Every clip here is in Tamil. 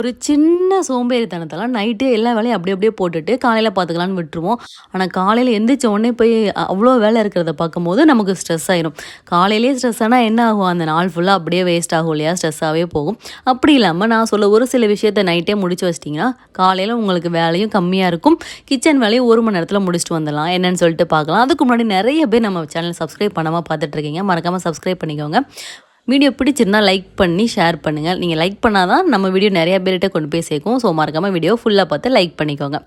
ஒரு சின்ன சோம்பேறித்தனத்தால நைட்டே எல்லா வேலையும் அப்படியே போட்டுட்டு காலையில பார்த்துக்கலான்னு விட்டுருவோம். ஆனா காலையில எந்திரிச்ச உடனே போய் அவ்வளோ வேலை இருக்கிறத பார்க்கும்போது நமக்கு ஸ்ட்ரெஸ் ஆயிரும். காலையிலேயே ஸ்ட்ரெஸ் ஆனா என்ன ஆகும்? அந்த நாள் ஃபுல்லா அப்படியே வேஸ்ட் ஆகும் இல்லையா? ஸ்ட்ரெஸ்ஸாவே போகும். அப்படி இல்லாம நான் சொல்ல ஒரு சில விஷயத்த நைட்டே முடிச்சு வச்சிட்டீங்கன்னா, காலையில உங்களுக்கு வேலையும் கம்மியா இருக்கும். கிச்சன் வேலையும் 1 மணி நேரத்தில முடிச்சுட்டு வந்துடலாம். என்னன்னு சொல்லிட்டு பார்க்கலாம். அதுக்கு முன்னாடி நெறைய பேர் நம்ம சேனல் சப்ஸ்கிரைப் பண்ணாம பார்த்துட்டு இருக்கீங்க. மறக்காம சப்ஸ்கிரைப் பண்ணிக்கோங்க. வீடியோ பிடிச்சிருந்தா லைக் பண்ணி ஷேர் பண்ணுங்கள். நீங்கள் லைக் பண்ணால் தான் நம்ம வீடியோ நிறைய பேர்கிட்ட கொண்டு போய் சேர்க்கும். ஸோ மறக்காமல் வீடியோ ஃபுல்லாக பார்த்து லைக் பண்ணிக்கோங்க.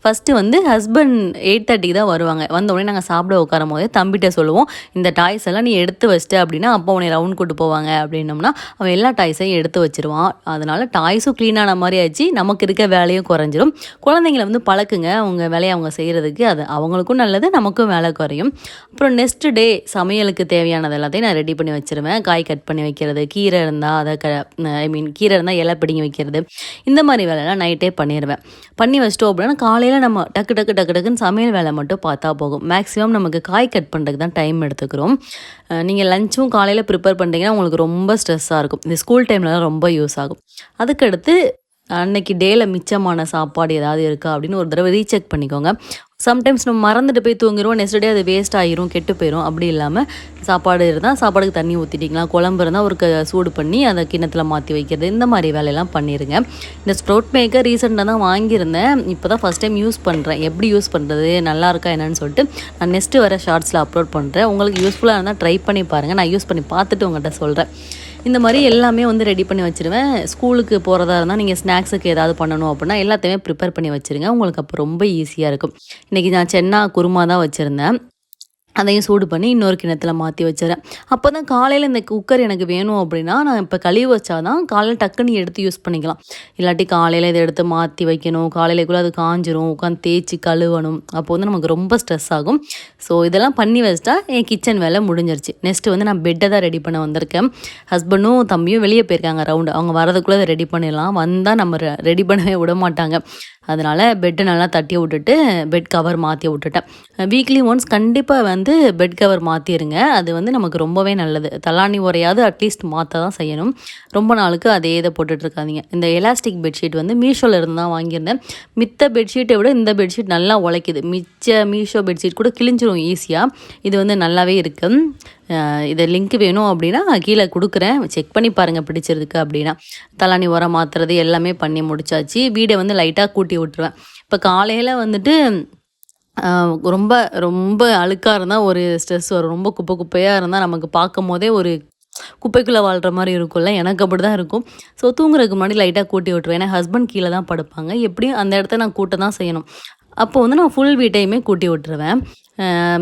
ஃபஸ்ட்டு வந்து ஹஸ்பண்ட் 8:30க்கு தான் வருவாங்க. வந்தோடனே நாங்கள் சாப்பிட உட்காரும் போதே தம்பிகிட்ட சொல்லுவோம், இந்த டாய்ஸ் எல்லாம் நீ எடுத்து வச்சிட்ட அப்படின்னா அப்போ உன்னை ரவுண்ட் கூட்டு போவாங்க அப்படின்னோம்னா அவன் எல்லா டாய்ஸையும் எடுத்து வச்சிருவான். அதனால் டாய்ஸும் க்ளீனான மாதிரி ஆச்சு, நமக்கு இருக்க வேலையும் குறைஞ்சிரும். குழந்தைங்களை வந்து பழக்குங்க, அவங்க வேலையை அவங்க செய்கிறதுக்கு. அது அவங்களுக்கும் நல்லது, நமக்கும் வேலை குறையும். அப்புறம் நெக்ஸ்ட் டே சமையலுக்கு தேவையானது எல்லாத்தையும் நான் ரெடி பண்ணி வச்சுருவேன். காய் கட் பண்ணி வைக்கிறது, கீரை இருந்தால் அதை கீரை இருந்தால் இலை பிடிங்கி வைக்கிறது, இந்த மாதிரி வேலையெல்லாம் நைட்டே பண்ணிடுவேன். பண்ணி வச்சிட்டோம் அப்படின்னா காலையில் நம்ம டக்குன்னு சமையல் வேலை மட்டும் பார்த்தா போகும். மேக்ஸிமம் நமக்கு காய் கட் பண்ணுறதுக்கு தான் டைம் எடுத்துக்கிறோம். நீங்கள் லஞ்சும் காலையில் ப்ரிப்பேர் பண்ணிட்டீங்கன்னா உங்களுக்கு ரொம்ப ஸ்ட்ரெஸ்ஸாக இருக்கும். இந்த ஸ்கூல் டைம்லலாம் ரொம்ப யூஸ் ஆகும். அதுக்கடுத்து அன்னைக்கு டேயில் மிச்சமான சாப்பாடு ஏதாவது இருக்கா அப்படின்னு ஒரு தடவை ரீசெக் பண்ணிக்கோங்க. சம்டைம்ஸ் நம்ம மறந்துட்டு போய் தூங்கிடுவோம், நெக்ஸ்ட் டே அது வேஸ்ட் ஆகிரும், கெட்டு போயிடும். அப்படி இல்லாமல் சாப்பாடு இருந்தால் சாப்பாடுக்கு தண்ணி ஊற்றிட்டிங்களா, குழம்பு இருந்தால் ஒரு சூடு பண்ணி அதை கிண்ணத்தில் மாற்றி வைக்கிறது, இந்த மாதிரி வேலையெல்லாம் பண்ணிடுங்க. இந்த ஸ்ப்ரவுட் மேக்கர் ரீசெண்டாக தான் வாங்கியிருந்தேன். இப்போ தான் ஃபஸ்ட் டைம் யூஸ் பண்ணுறேன். எப்படி யூஸ் பண்ணுறது, நல்லா இருக்கா என்னன்னு சொல்லிட்டு நான் நெக்ஸ்ட்டு வர ஷார்ட்ஸில் அப்லோட் பண்ணுறேன். உங்களுக்கு யூஸ்ஃபுல்லாக இருந்தால் ட்ரை பண்ணி பாருங்கள். நான் யூஸ் பண்ணி பார்த்துட்டு உங்கள்கிட்ட சொல்கிறேன். இந்த மாதிரி எல்லாமே வந்து ரெடி பண்ணி வச்சுருவேன். ஸ்கூலுக்கு போகிறதா இருந்தால் நீங்கள் ஸ்நாக்ஸுக்கு ஏதாவது பண்ணணும் அப்படின்னா எல்லாத்தையுமே ப்ரிப்பேர் பண்ணி வச்சுருங்க. உங்களுக்கு அப்போ ரொம்ப ஈஸியாக இருக்கும். இன்றைக்கி நான் சென்னா குருமா தான் வச்சுருந்தேன். அதையும் சூடு பண்ணி இன்னொரு கிண்ணத்தில் மாற்றி வச்சுறேன். அப்போ தான் காலையில் இந்த குக்கர் எனக்கு வேணும் அப்படின்னா நான் இப்போ கழுவி வச்சா தான் காலையில் டக்குன்னு எடுத்து யூஸ் பண்ணிக்கலாம். இல்லாட்டி காலையில் இதை எடுத்து மாற்றி வைக்கணும், காலையிலக்குள்ளே அது காஞ்சிரும், உட்காந்து தேய்ச்சி கழுவணும். அப்போ வந்து நமக்கு ரொம்ப ஸ்ட்ரெஸ் ஆகும். ஸோ இதெல்லாம் பண்ணி வச்சிட்டா என் கிச்சன் வேலை முடிஞ்சிருச்சு. நெக்ஸ்ட்டு வந்து நான் பெட்டை தான் ரெடி பண்ண வந்திருக்கேன். ஹஸ்பண்டும் தம்பியும் வெளியே போயிருக்காங்க ரவுண்டு. அவங்க வரதுக்குள்ளே அதை ரெடி பண்ணிடலாம். வந்தால் நம்ம ரெடி பண்ணவே விட மாட்டாங்க. அதனால் பெட்டை நல்லா தட்டி விட்டுட்டு பெட் கவர் மாற்றி விட்டுட்டேன். வீக்லி ஒன்ஸ் கண்டிப்பாக வந்து பெட் கவர் மாற்றிடுங்க. அது வந்து நமக்கு ரொம்பவே நல்லது. தலாணி உரையாவது அட்லீஸ்ட் மாற்ற தான் செய்யணும். ரொம்ப நாளுக்கு அதே இதை போட்டுட்ருக்காதீங்க. இந்த எலாஸ்டிக் பெட்ஷீட் வந்து மீஷோவில் இருந்து தான் வாங்கியிருந்தேன். மித்த பெட்ஷீட்டை விட இந்த பெட்ஷீட் நல்லா உழைக்குது. மீஷோ பெட்ஷீட் கூட கிழிஞ்சிரும் ஈஸியாக. இது வந்து நல்லாவே இருக்குது. இதை லிங்க் வேணும் அப்படின்னா கீழே கொடுக்குறேன், செக் பண்ணி பாருங்கள் பிடிச்சிருக்கு அப்படின்னா. தலாணி உரம் மாற்றுறது எல்லாமே பண்ணி முடிச்சாச்சு. வீடை வந்து லைட்டாக கூட்டி விட்டுருவேன். இப்போ காலையில் வந்துட்டு ரொம்ப ரொம்ப அழுக்காக இருந்தால் ஒரு ஸ்ட்ரெஸ் வரும். ரொம்ப குப்பையாக இருந்தால் நமக்கு பார்க்கும் போதே ஒரு குப்பைக்குள்ளே வாழ்கிற மாதிரி இருக்கும்ல, எனக்கு அப்படி தான் இருக்கும். ஸோ தூங்குறதுக்கு முன்னாடி லைட்டாக கூட்டி விட்டுருவேன். ஏன்னா ஹஸ்பண்ட் கீழே தான் படுப்பாங்க. எப்படியும் அந்த இடத்த நான் கூட்ட தான் செய்யணும். அப்போ வந்து நான் ஃபுல் வீட்டையுமே கூட்டி விட்டுருவேன்.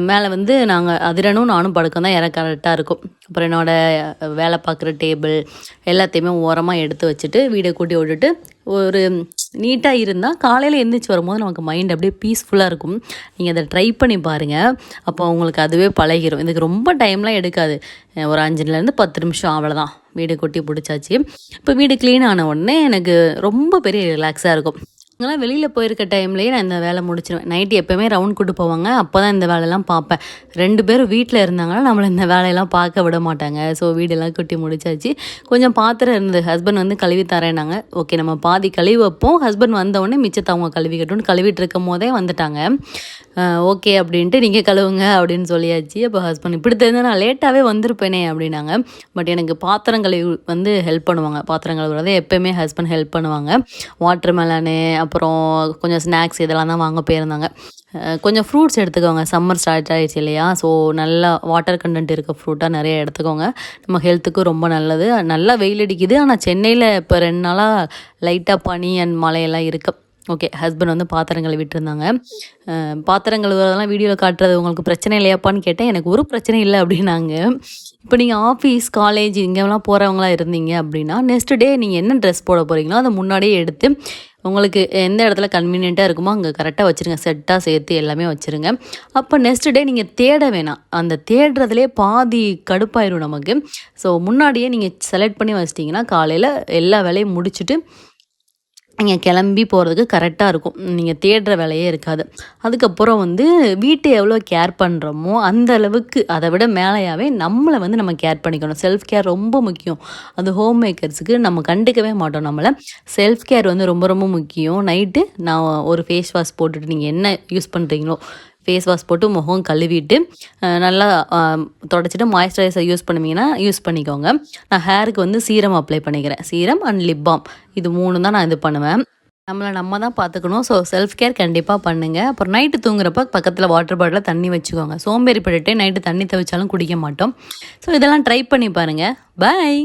மேலே வந்து நாங்கள் அதிரனும் நானும் படுக்க தான் எனக்கு கரெக்டாக இருக்கும். அப்புறம் என்னோடய வேலை பார்க்குற டேபிள் எல்லாத்தையுமே ஓரமாக எடுத்து வச்சுட்டு வீடை கூட்டி விட்டுட்டு ஒரு நீட்டாக இருந்தால் காலையில் எழுந்திரிச்சி வரும்போது நமக்கு மைண்ட் அப்படியே பீஸ்ஃபுல்லாக இருக்கும். நீங்கள் அதை ட்ரை பண்ணி பாருங்கள். அப்போ உங்களுக்கு அதுவே பழகிடும். இதுக்கு ரொம்ப டைம்லாம் எடுக்காது. ஒரு 5லேருந்து 10 நிமிஷம் அவ்வளோதான். வீடு கொட்டி பிடிச்சாச்சு. இப்போ வீடு க்ளீன் ஆன உடனே எனக்கு ரொம்ப பெரிய ரிலாக்ஸாக இருக்கும். நாங்களாம் வெளியில் போயிருக்க டைம்லேயே நான் இந்த வேலை முடிச்சிடுவேன். நைட்டு எப்போயுமே ரவுண்ட் கூட்டு போவாங்க. அப்போ தான் இந்த வேலையெல்லாம் பார்ப்பேன். 2 பேரும் வீட்டில் இருந்தாங்கன்னா நம்மளை இந்த வேலையெல்லாம் பார்க்க விட மாட்டாங்க. ஸோ வீடெல்லாம் கொட்டி முடிச்சாச்சு. கொஞ்சம் பாத்திரம் இருந்தது. ஹஸ்பண்ட் வந்து கழுவி தரேன்னாங்க. ஓகே நம்ம பாதி கழுவி வைப்போம். ஹஸ்பண்ட் வந்தவுடனே மிச்சத்தை அவங்க கழுவிக்கட்டும்னு கழுவிட்டு இருக்கும் போதே வந்துட்டாங்க. ஓகே அப்படின்ட்டு நீங்கள் கழுவுங்க அப்படின்னு சொல்லியாச்சு. அப்போ ஹஸ்பண்ட் இப்படி தெரிஞ்சால் நான் லேட்டாகவே வந்திருப்பேனே அப்படின்னாங்க. பட் எனக்கு பாத்திரம் கழுவி வந்து ஹெல்ப் பண்ணுவாங்க. பாத்திரம் கழுவுறதை எப்போயுமே ஹஸ்பண்ட் ஹெல்ப் பண்ணுவாங்க. வாட்டர் மெலனு அப்புறம் கொஞ்சம் ஸ்நாக்ஸ் இதெல்லாம் தான் வாங்க போயிருந்தாங்க. கொஞ்சம் ஃப்ரூட்ஸ் எடுத்துக்கோங்க. சம்மர் ஸ்டார்ட் ஆகிடுச்சு இல்லையா? ஸோ நல்லா வாட்டர் கண்டென்ட் இருக்க ஃப்ரூட்டாக நிறைய எடுத்துக்கோங்க. நம்ம ஹெல்த்துக்கும் ரொம்ப நல்லது. நல்லா வெயில் அடிக்குது. ஆனால் சென்னையில் இப்போ 2 நாளாக லைட்டாக பனி அண்ட் மழையெல்லாம் இருக்குது. ஓகே ஹஸ்பண்ட் வந்து பாத்திரம் கழுவிட்டு இருந்தாங்க. பாத்திரம் கழுவுறதெல்லாம் வீடியோவில் காட்டுறது உங்களுக்கு பிரச்சனை இல்லையாப்பான்னு கேட்டேன். எனக்கு ஒரு பிரச்சனை இல்லை அப்படின்னாங்க. இப்போ நீங்கள் ஆஃபீஸ் காலேஜ் இங்கெல்லாம் போகிறவங்களாம் இருந்தீங்க அப்படின்னா நெக்ஸ்ட் டே நீங்கள் என்ன ட்ரெஸ் போட போகிறீங்களோ அதை முன்னாடியே எடுத்து உங்களுக்கு எந்த இடத்துல கன்வீனியண்ட்டாக இருக்குமோ அங்கே கரெக்டாக வச்சுருங்க. செட்டாக சேர்த்து எல்லாமே வச்சுருங்க. அப்போ நெக்ஸ்ட் டே நீங்கள் தேட வேணாம். அந்த தேடுறதுலே பாதி கடுப்பாயிரும் நமக்கு. ஸோ முன்னாடியே நீங்கள் செலக்ட் பண்ணி வச்சிட்டிங்கன்னா காலையில் எல்லா வேலையும் முடிச்சுட்டு நீங்கள் கிளம்பி போகிறதுக்கு கரெக்டாக இருக்கும். நீங்கள் தேடுற வேலையே இருக்காது. அதுக்கப்புறம் வந்து வீட்டை எவ்வளோ கேர் பண்ணுறோமோ அந்த அளவுக்கு அதை விட மேலேயாவே நம்மளை வந்து நம்ம கேர் பண்ணிக்கணும். செல்ஃப் கேர் ரொம்ப முக்கியம். அது ஹோம் மேக்கர்ஸுக்கு நம்ம கண்டுக்கவே மாட்டோம் நம்மளை. செல்ஃப் கேர் வந்து ரொம்ப ரொம்ப முக்கியம். நைட்டு நான் ஒரு ஃபேஸ் வாஷ் போட்டுட்டு நீங்கள் என்ன யூஸ் பண்ணுறீங்களோ ஃபேஸ் வாஷ் போட்டு முகம் கழுவிட்டு நல்லா தொடச்சிட்டு மாய்ஸ்சரைசர் யூஸ் பண்ணுவீங்கன்னா யூஸ் பண்ணிக்கோங்க. நான் ஹேருக்கு வந்து சீரம் அப்ளை பண்ணிக்கிறேன். சீரம் அண்ட் லிப் பாம் இது 3 தான் நான் இது பண்ணுவேன். நம்மளை நம்ம தான் பார்த்துக்கணும். ஸோ செல்ஃப் கேர் கண்டிப்பாக பண்ணுங்கள். அப்புறம் நைட்டு தூங்குறப்ப பக்கத்தில் வாட்டர் பாட்டிலில் தண்ணி வச்சுக்கோங்க. சோம்பேறி பட்டுட்டே நைட்டு தண்ணி தவிச்சாலும் குடிக்க மாட்டோம். ஸோ இதெல்லாம் ட்ரை பண்ணி பாருங்கள். பாய்.